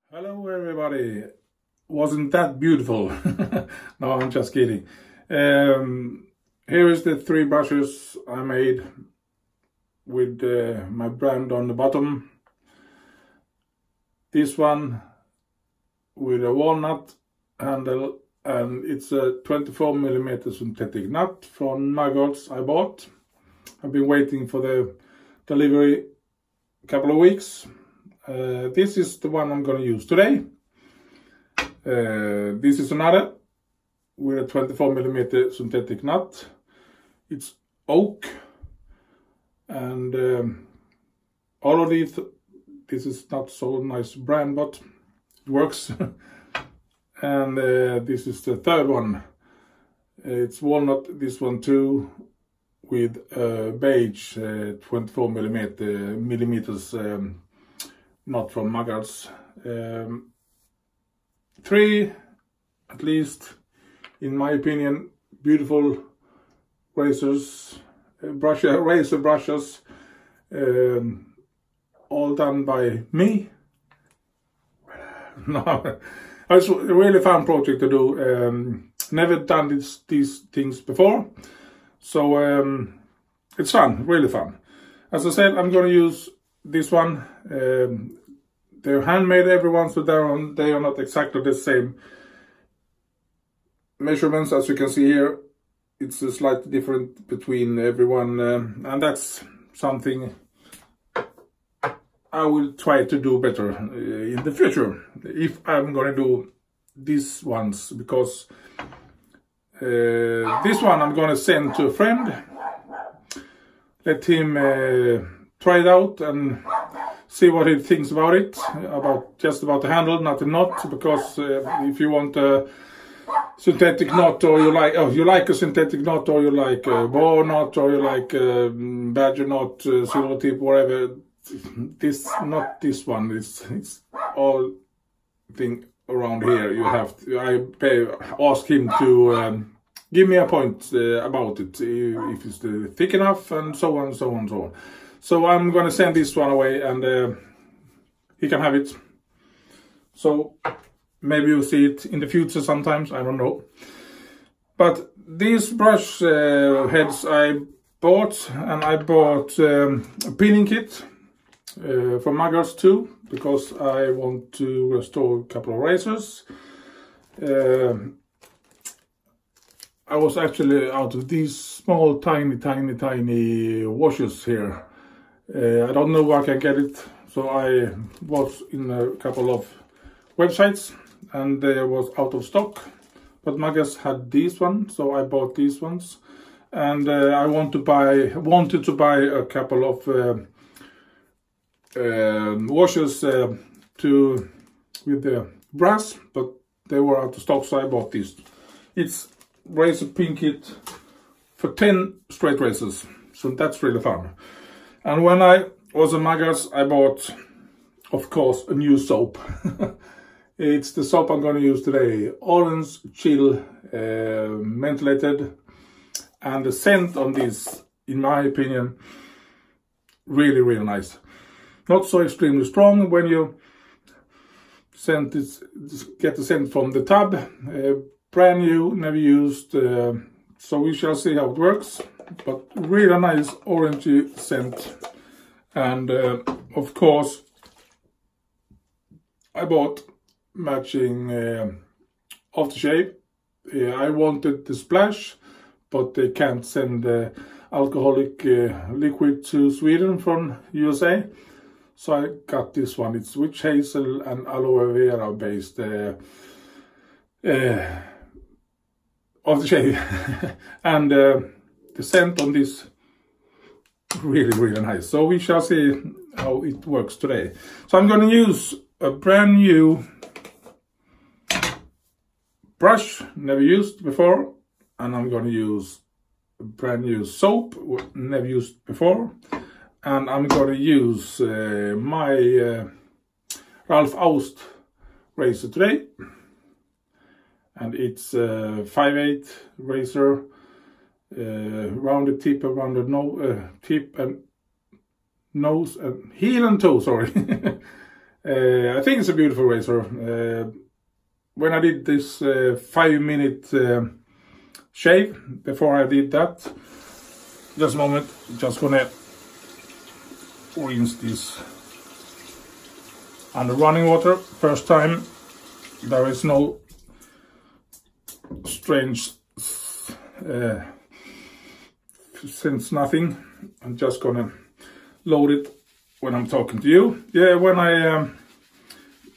Hello everybody. Wasn't that beautiful? No, I'm just kidding. Here is the 3 brushes I made with my brand on the bottom. This one with a walnut handle, and it's a 24mm synthetic nut from Nuggets I bought. I've been waiting for the delivery a couple of weeks. This is the one I'm going to use today. This is another with a 24mm synthetic nut. It's oak, and all of these, this is not so nice brand, but it works. And this is the third one. It's walnut, this one too, with beige 24mm not from Muggles. 3, at least, in my opinion, beautiful razors, razor brushes, all done by me. No, it's a really fun project to do. Never done these things before, so it's fun, really fun. As I said, I'm going to use this one. They're handmade, everyone, so they are not exactly the same measurements. As you can see here, it's a slightly different between everyone, and that's something I will try to do better in the future if I'm going to do these ones, because this one I'm going to send to a friend, let him try it out and see what he thinks about it, just about the handle, not the knot, because if you want a synthetic knot, or you like a synthetic knot, or you like a boar knot, or you like a badger knot, silver tip, whatever, not this one, it's all thing around here. You have to, I ask him to give me a point about it, if it's thick enough, and so on, so on, so on. So I'm going to send this one away, and he can have it. So maybe you'll see it in the future sometimes, I don't know. But these brush heads I bought, and I bought a pinning kit from Muggles too, because I want to restore a couple of razors. I was actually out of these small, tiny washers here. I don't know where I can get it, so I was in a couple of websites and they was out of stock. But Muggles had these ones, so I bought these ones. And I wanted to buy a couple of washers with the brass, but they were out of stock, so I bought this. It's razor pin kit for 10 straight razors, so that's really fun. And when I was at Muggles, I bought, of course, a new soap. It's the soap I'm going to use today, Orange Chill, mentholated, and the scent on this, in my opinion, really, really nice. Not so extremely strong when you get the scent from the tub. Brand new, never used, so we shall see how it works. But really nice orangey scent. And of course, I bought matching aftershave. I wanted the splash, but they can't send alcoholic liquid to Sweden from USA. So I got this one. It's witch hazel and aloe vera based aftershave. And the scent on this, really, really nice. So we shall see how it works today. So I'm going to use a brand new brush, never used before. And I'm going to use a brand new soap, never used before. And I'm going to use my Ralf Aust razor today. And it's a 5/8 razor. Rounded tip around the tip and nose and heel and toe, sorry. I think it's a beautiful razor. When I did this 5-minute shave, before I did that, just a moment, just gonna rinse this under running water. First time, there is no strange sense, nothing. I'm just gonna load it when I'm talking to you. Yeah, when I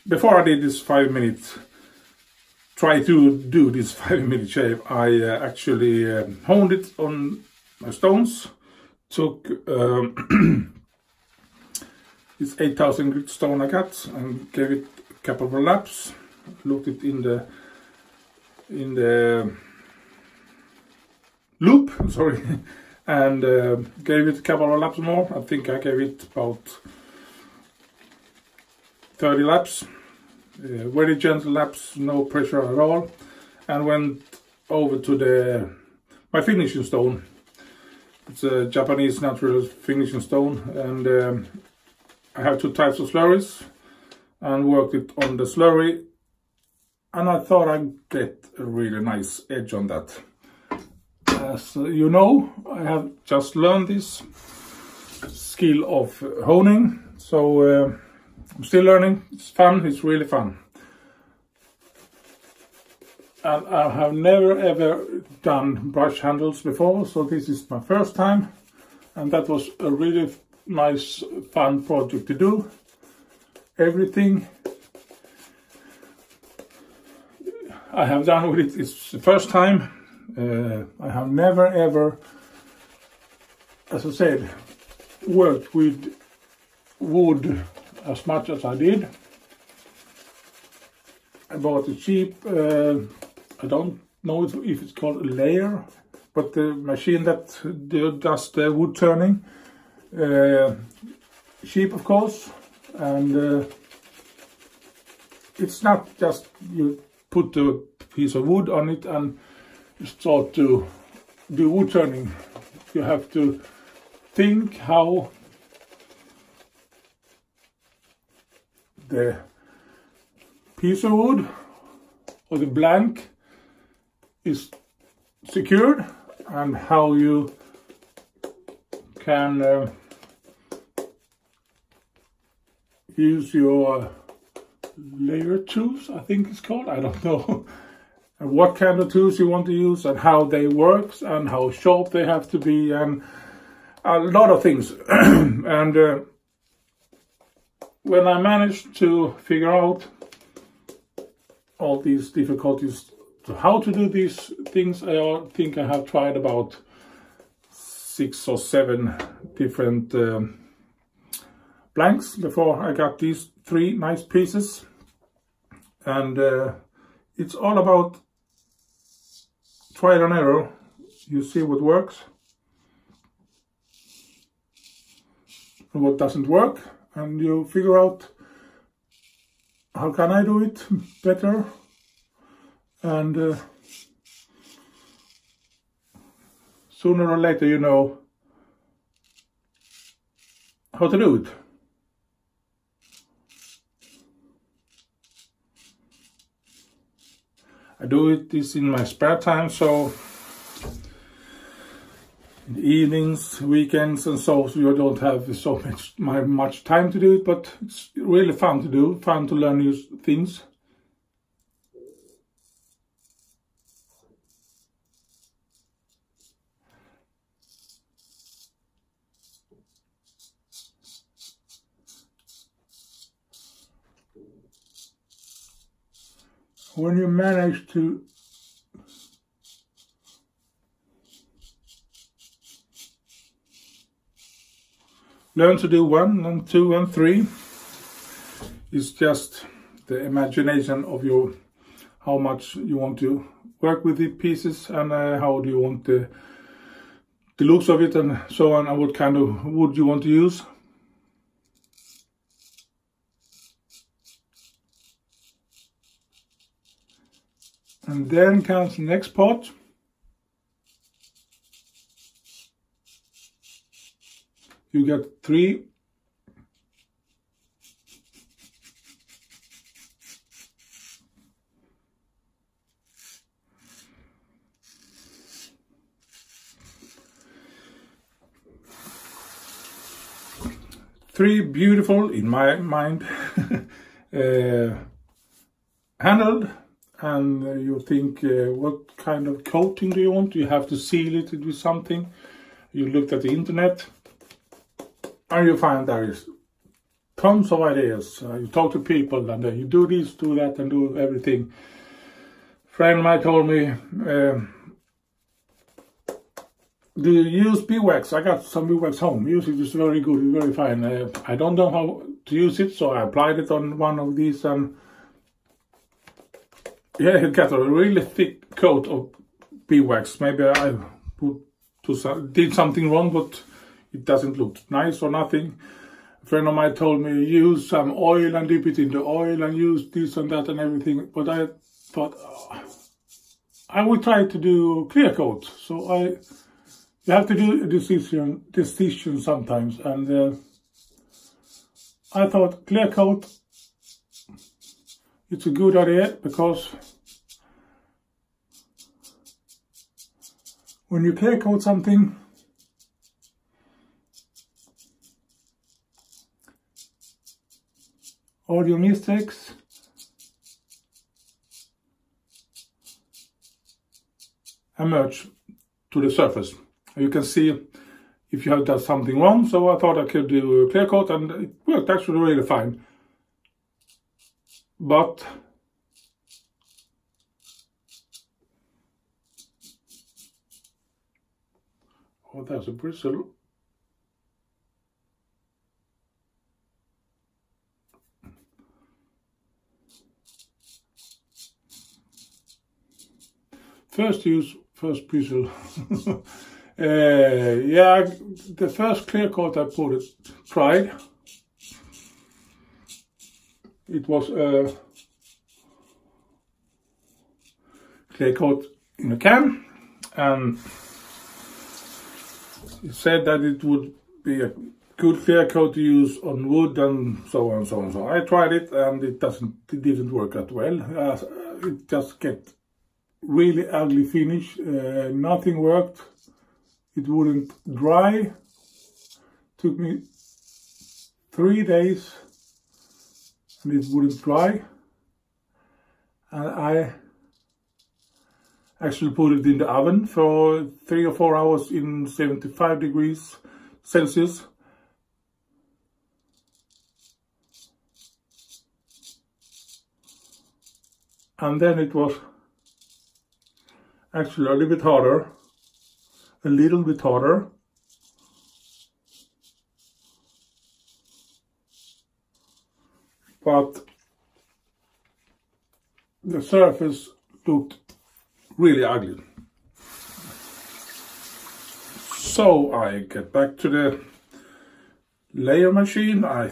before I did this 5 minutes, try to do this 5-minute shave, I actually honed it on my stones. Took this 8,000 grit stone I got and gave it a couple of laps. Looked it in the loop, sorry, and gave it a couple of laps more. I think I gave it about 30 laps. Very gentle laps, no pressure at all, and went over to my finishing stone. It's a Japanese natural finishing stone, and I have 2 types of slurries, and worked it on the slurry, and I thought I'd get a really nice edge on that. As you know, I have just learned this skill of honing, so I'm still learning. It's fun, it's really fun. And I have never ever done brush handles before, so this is my first time. And that was a really nice, fun project to do. Everything I have done with it is the first time. I have never ever, as I said, worked with wood as much as I did. I bought a cheap, I don't know if it's called a layer, but the machine that does the wood turning. Cheap, of course, and it's not just you put a piece of wood on it and you start to do wood turning. You have to think how the piece of wood or the blank is secured, and how you can use your layer tools, I think it's called, I don't know, and what kind of tools you want to use and how they work and how sharp they have to be, and a lot of things. And when I managed to figure out all these difficulties to how to do these things, I think I have tried about 6 or 7 different blanks before I got these 3 nice pieces. And it's all about trial and error. You see what works and what doesn't work, and you figure out how can I do it better, and sooner or later you know how to do it. I do this in my spare time, so in the evenings, weekends and so you don't have so much time to do it, but it's really fun to do, fun to learn new things. When you manage to learn to do 1 and 2 and 3, it's just the imagination of your how much you want to work with the pieces, and how do you want the looks of it and so on, and what kind of wood you want to use. And then comes the next part. You get 3 3 beautiful, in my mind, handled. And you think, what kind of coating do you want? You have to seal it with something. You looked at the internet and you find there is tons of ideas. You talk to people and you do this, do that, and do everything. Friend of mine told me, do you use beeswax? I got some beeswax home. Use it, it's very good, very fine. I don't know how to use it, so I applied it on one of these, and yeah, it got a really thick coat of beeswax. Maybe I did something wrong, but it doesn't look nice or nothing. A friend of mine told me use some oil and dip it in the oil and use this and that and everything. But I thought I will try to do clear coat. So you have to do a decision sometimes, and I thought clear coat, it's a good idea, because when you clear coat something, all your mistakes emerge to the surface. You can see if you have done something wrong. So I thought I could do a clear coat, and it worked actually really fine. But oh, there's a bristle. First bristle. Yeah, the first clear coat I tried, it was a clear coat in a can, and it said that it would be a good clear coat to use on wood and so on and so on. So I tried it, and it didn't work that well. It just get really ugly finish. Nothing worked. It wouldn't dry. Took me 3 days and it wouldn't dry. And I actually put it in the oven for 3 or 4 hours in 75 degrees Celsius. And then it was actually a little bit harder. But the surface looked really ugly. So I get back to the layer machine. I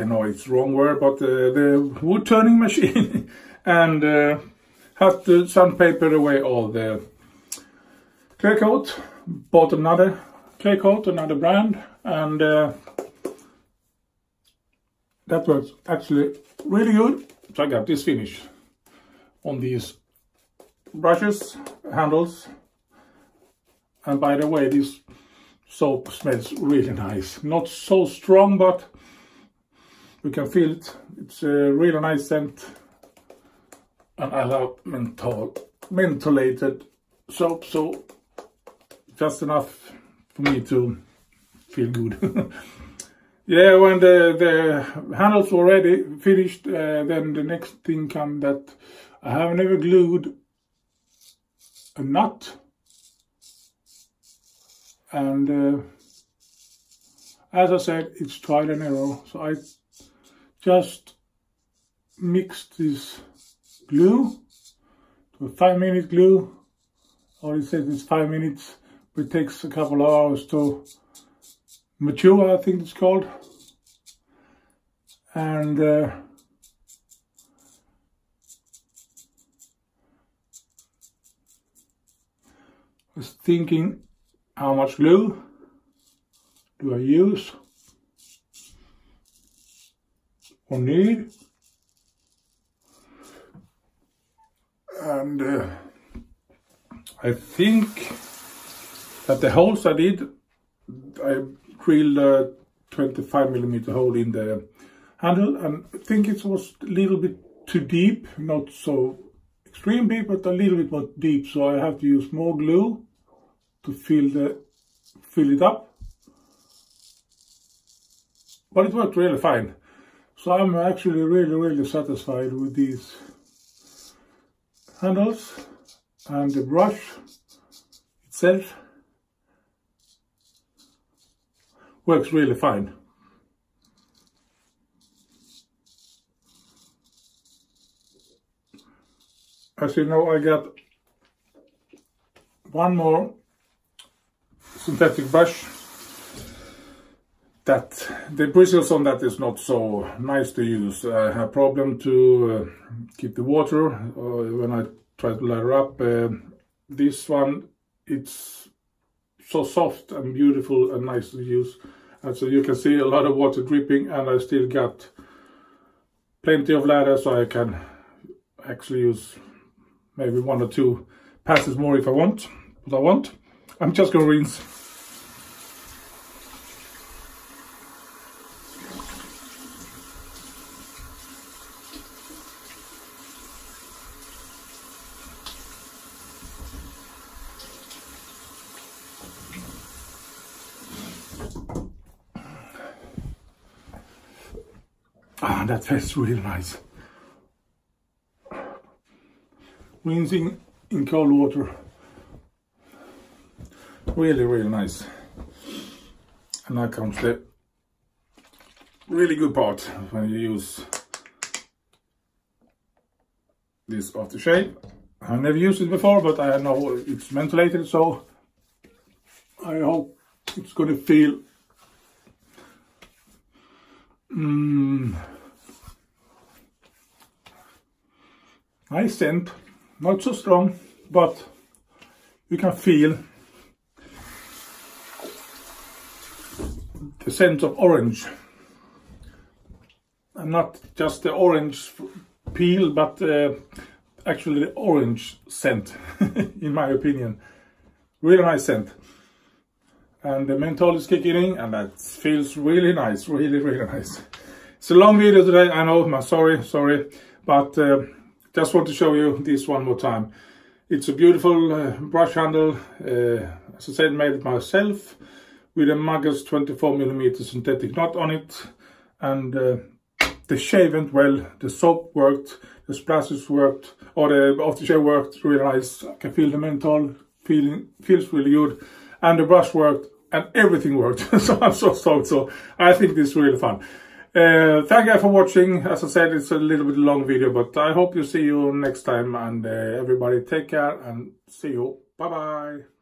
know it's wrong word, but the wood turning machine, and have to sandpaper away all the clear coat. Bought another clear coat, another brand, and that was actually really good. So I got this finish on these brushes, handles. And by the way, this soap smells really nice. Not so strong, but you can feel it. It's a really nice scent. And I love mentholated soap, so just enough for me to feel good. Yeah, when the handles were ready, finished, then the next thing came that I have never glued a nut. And as I said, it's trial and error. So I just mixed this glue to a 5-minute glue. Or it says it's 5 minutes, but it takes a couple of hours to mature, I think it's called. And I was thinking, how much glue do I use or need? And I think that the holes I did, I drilled 25mm hole in the handle, and I think it was a little bit too deep, not so extreme deep, but a little bit more deep, so I have to use more glue to fill it up. But it worked really fine. So I'm actually really satisfied with these handles, and the brush itself works really fine. As you know, I got one more synthetic brush that the bristles on that is not so nice to use. I have a problem to keep the water when I try to lather up. This one, it's so soft and beautiful and nice to use. And so you can see a lot of water dripping, and I still got plenty of lather, so I can actually use maybe 1 or 2 passes more if I want. What I want. I'm just gonna rinse. Ah, that tastes really nice. Rinsing in cold water. Really nice. And now comes the really good part when you use this aftershave. I've never used it before, but I know it's ventilated, so I hope it's gonna feel nice scent, not so strong, but you can feel the scent of orange, and not just the orange peel, but actually the orange scent, in my opinion. Really nice scent. And the menthol is kicking in, and that feels really nice, really nice. It's a long video today, I know, I'm sorry, but just want to show you this one more time. It's a beautiful brush handle, as I said, made it myself, with a Maggot's 24mm synthetic knot on it, and the shave went well, the soap worked, the splashes worked, or the aftershave worked really nice. I can feel the menthol, feels really good, and the brush worked, and everything worked. So I'm so stoked. So I think this is really fun. Thank you for watching. As I said, it's a little bit long video, but I hope to see you next time, and everybody take care and see you. Bye bye.